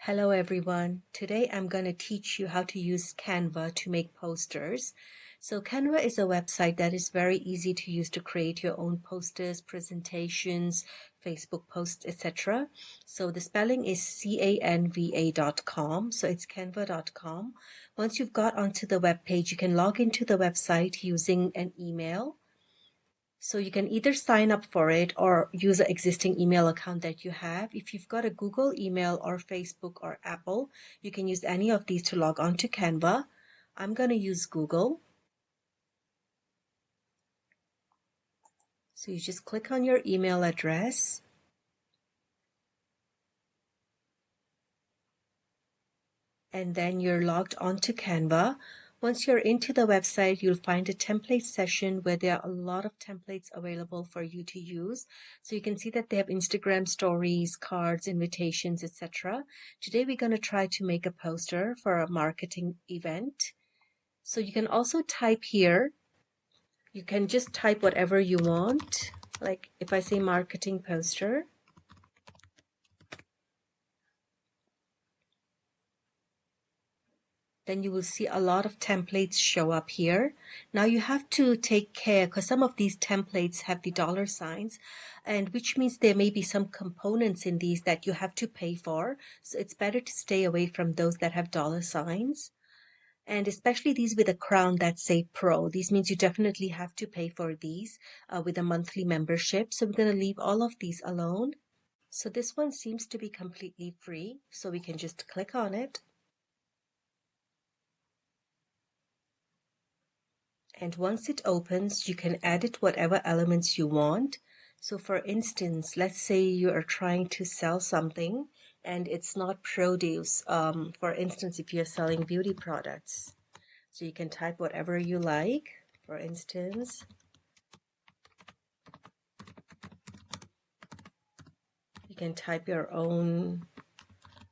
Hello everyone. Today I'm going to teach you how to use Canva to make posters. So Canva is a website that is very easy to use to create your own posters, presentations, Facebook posts, etc. So the spelling is canva.com. So it's canva.com. Once you've got onto the web page, you can log into the website using an email. So you can either sign up for it or use an existing email account that you have. If you've got a Google email or Facebook or Apple, you can use any of these to log on to Canva. I'm going to use Google. So you just click on your email address. And then you're logged onto Canva. Once you're into the website, you'll find a template session where there are a lot of templates available for you to use. So you can see that they have Instagram stories, cards, invitations, etc. Today we're going to try to make a poster for a marketing event. So you can also type here. You can just type whatever you want. Like if I say marketing poster, then you will see a lot of templates show up here. Now you have to take care because some of these templates have the dollar signs, and which means there may be some components in these that you have to pay for. So it's better to stay away from those that have dollar signs. And especially these with a crown that say pro. These means you definitely have to pay for these with a monthly membership. So we're going to leave all of these alone. So this one seems to be completely free. So we can just click on it. And once it opens, you can edit whatever elements you want. So for instance, let's say you are trying to sell something and it's not produce. For instance, if you're selling beauty products, so you can type whatever you like. For instance, you can type your own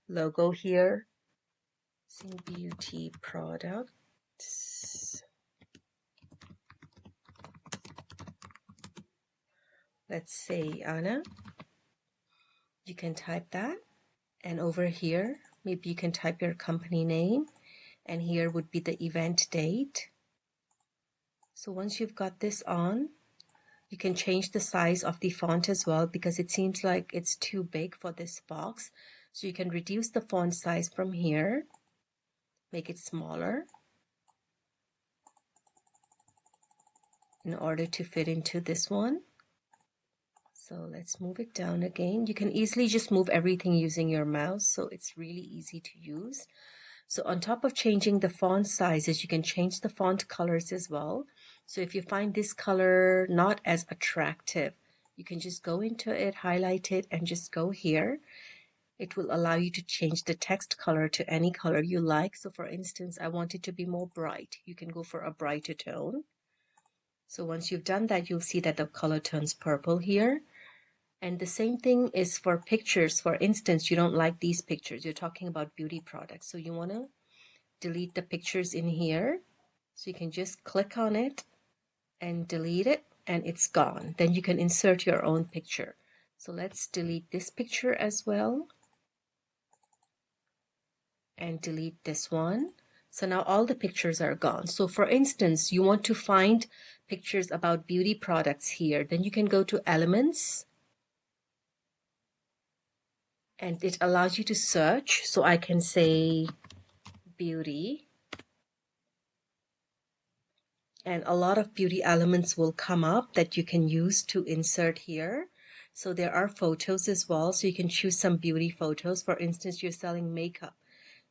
logo here. Beauty products. Let's say Anna. You can type that, and over here maybe you can type your company name, and here would be the event date. So once you've got this on, you can change the size of the font as well because it seems like it's too big for this box. So you can reduce the font size from here, make it smaller in order to fit into this one. So let's move it down again. You can easily just move everything using your mouse, so it's really easy to use. So on top of changing the font sizes, you can change the font colors as well. So if you find this color not as attractive, you can just go into it, highlight it, and just go here. It will allow you to change the text color to any color you like. So for instance, I want it to be more bright. You can go for a brighter tone. So once you've done that, you'll see that the color turns purple here. And the same thing is for pictures. For instance, you don't like these pictures. You're talking about beauty products. So you want to delete the pictures in here. So you can just click on it and delete it, and it's gone. Then you can insert your own picture. So let's delete this picture as well. And delete this one. So now all the pictures are gone. So for instance, you want to find pictures about beauty products here. Then you can go to Elements. And it allows you to search. So I can say beauty. And a lot of beauty elements will come up that you can use to insert here. So there are photos as well. So you can choose some beauty photos. For instance, you're selling makeup.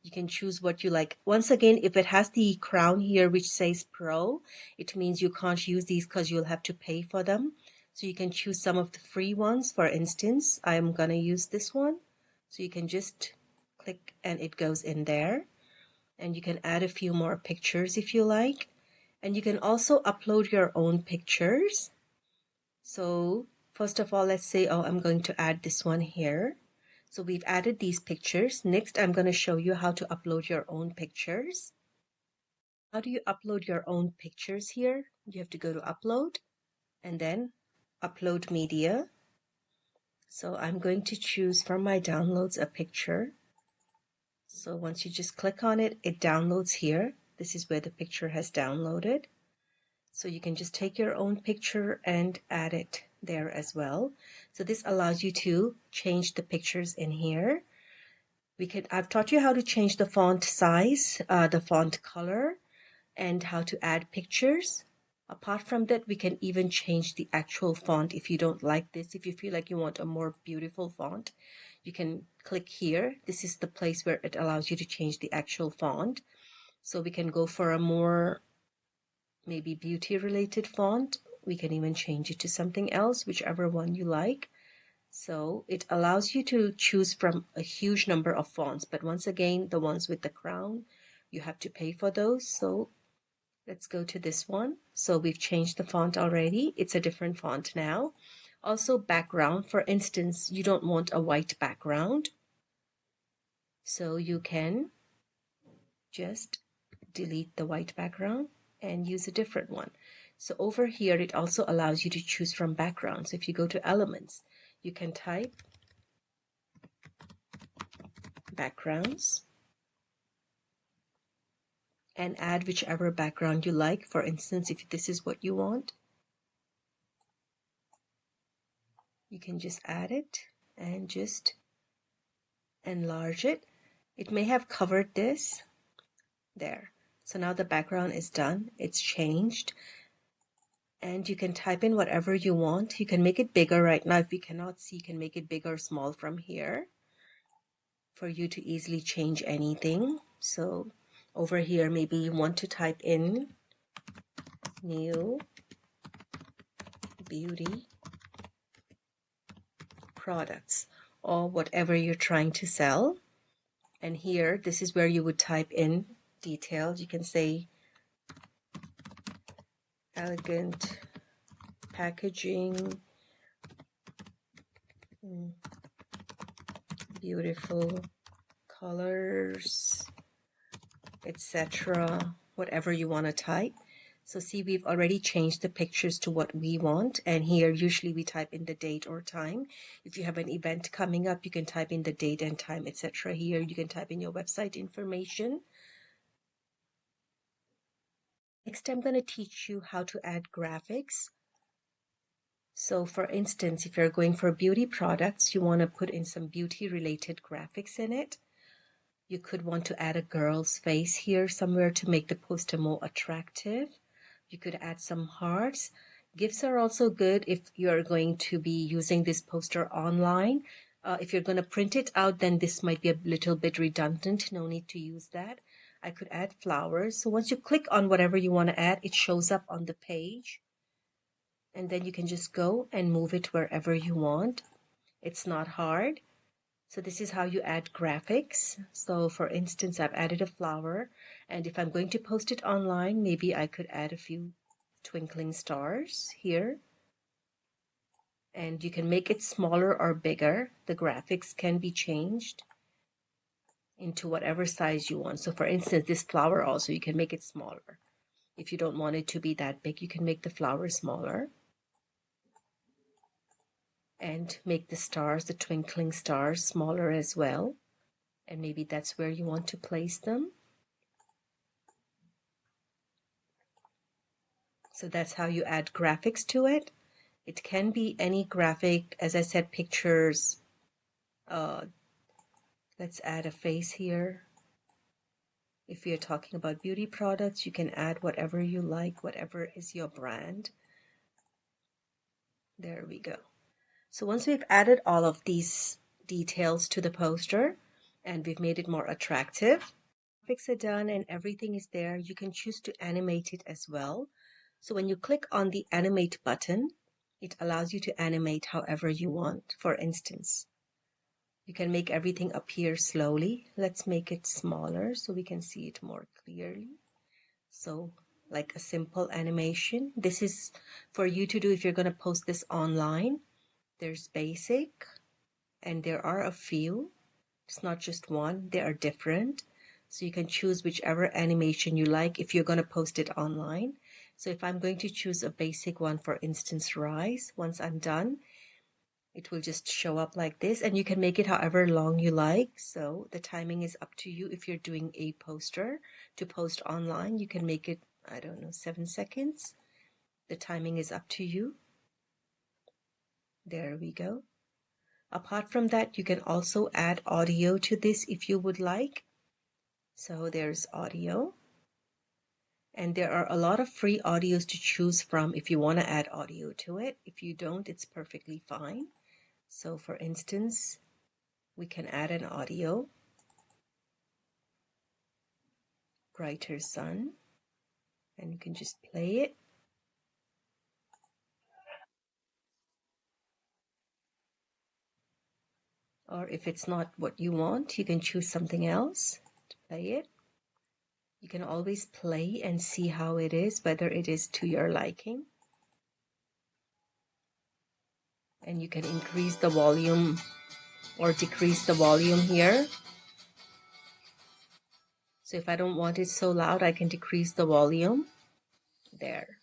You can choose what you like. Once again, if it has the crown here which says Pro, it means you can't use these because you'll have to pay for them. So you can choose some of the free ones. For instance, I'm going to use this one. So you can just click and it goes in there. And you can add a few more pictures if you like. And you can also upload your own pictures. So first of all, let's say, I'm going to add this one here. So we've added these pictures. Next, I'm going to show you how to upload your own pictures. How do you upload your own pictures here? You have to go to Upload and then Upload Media. So I'm going to choose from my downloads a picture. So once you just click on it, it downloads here. This is where the picture has downloaded. So you can just take your own picture and add it there as well. So this allows you to change the pictures in here. I've taught you how to change the font size, the font color, and how to add pictures. Apart from that, we can even change the actual font if you don't like this. If you feel like you want a more beautiful font, you can click here. This is the place where it allows you to change the actual font. So we can go for a more maybe beauty related font. We can even change it to something else, whichever one you like. So it allows you to choose from a huge number of fonts, but once again, the ones with the crown, you have to pay for those. So let's go to this one. So we've changed the font already. It's a different font now. Also background, for instance, you don't want a white background. So you can just delete the white background and use a different one. So over here, it also allows you to choose from backgrounds. So if you go to elements, you can type backgrounds and add whichever background you like. For instance, if this is what you want, you can just add it and just enlarge it. It may have covered this there. So now the background is done. It's changed. And you can type in whatever you want. You can make it bigger right now. If you cannot see, you can make it big or small from here for you to easily change anything. So over here, maybe you want to type in new beauty products or whatever you're trying to sell. And here, this is where you would type in details. You can say elegant packaging, beautiful colors, etc. Whatever you want to type. So see, we've already changed the pictures to what we want. And here, usually we type in the date or time. If you have an event coming up, you can type in the date and time, etc. Here, you can type in your website information. Next, I'm going to teach you how to add graphics. So for instance, if you're going for beauty products, you want to put in some beauty related graphics in it. You could want to add a girl's face here somewhere to make the poster more attractive. You could add some hearts. GIFs are also good if you're going to be using this poster online. If you're going to print it out, then this might be a little bit redundant. No need to use that. I could add flowers. So once you click on whatever you want to add, it shows up on the page. And then you can just go and move it wherever you want. It's not hard. So this is how you add graphics. So for instance, I've added a flower, and if I'm going to post it online, maybe I could add a few twinkling stars here. And you can make it smaller or bigger. The graphics can be changed into whatever size you want. So for instance, this flower also, you can make it smaller. If you don't want it to be that big, you can make the flower smaller. And make the stars, the twinkling stars, smaller as well. And maybe that's where you want to place them. So that's how you add graphics to it. It can be any graphic, as I said, pictures. Let's add a face here. If you're talking about beauty products, you can add whatever you like, whatever is your brand. There we go. So once we've added all of these details to the poster and we've made it more attractive, graphics are done and everything is there, you can choose to animate it as well. So when you click on the animate button, it allows you to animate however you want. For instance, you can make everything appear slowly. Let's make it smaller so we can see it more clearly. So like a simple animation. This is for you to do if you're going to post this online. There's basic, and there are a few. It's not just one, they are different. So you can choose whichever animation you like if you're going to post it online. So if I'm going to choose a basic one, for instance, rise, once I'm done, It will just show up like this, and you can make it however long you like. So the timing is up to you. If you're doing a poster to post online, you can make it, I don't know, 7 seconds. The timing is up to you. There we go. Apart from that, you can also add audio to this if you would like. So there's audio. And there are a lot of free audios to choose from if you want to add audio to it. If you don't, it's perfectly fine. So for instance, we can add an audio. Brighter sun. And you can just play it. Or if it's not what you want, you can choose something else to play it. You can always play and see how it is, whether it is to your liking. And you can increase the volume or decrease the volume here. So if I don't want it so loud, I can decrease the volume there.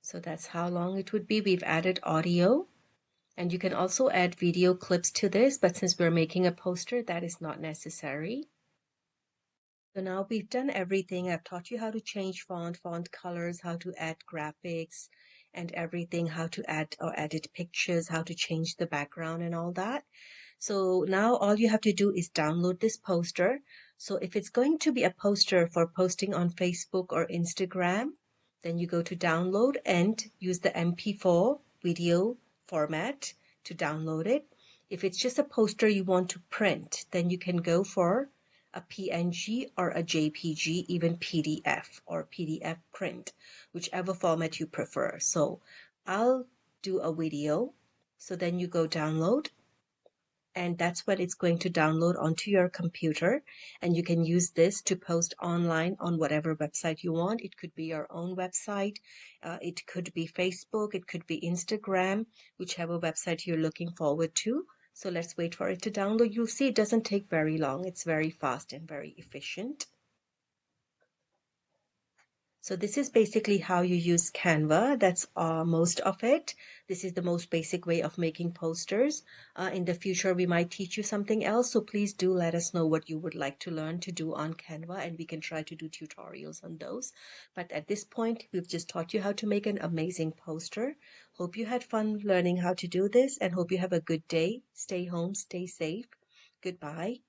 So that's how long it would be. We've added audio, and you can also add video clips to this, but since we're making a poster, that is not necessary. So now we've done everything. I've taught you how to change font colors, how to add graphics and everything, how to add or edit pictures, how to change the background and all that. So now all you have to do is download this poster. So if it's going to be a poster for posting on Facebook or Instagram, then you go to download and use the MP4 video format to download it. If it's just a poster you want to print, then you can go for a PNG or a JPG, even PDF or PDF print, whichever format you prefer. So I'll do a video. So then you go download, and that's what it's going to download onto your computer, and you can use this to post online on whatever website you want. It could be your own website, it could be Facebook, it could be Instagram, whichever website you're looking forward to. So let's wait for it to download. You'll see it doesn't take very long. It's very fast and very efficient. So this is basically how you use Canva. That's most of it. This is the most basic way of making posters. In the future, we might teach you something else. So please do let us know what you would like to learn to do on Canva, and we can try to do tutorials on those. But at this point, we've just taught you how to make an amazing poster. Hope you had fun learning how to do this, and hope you have a good day. Stay home, stay safe. Goodbye.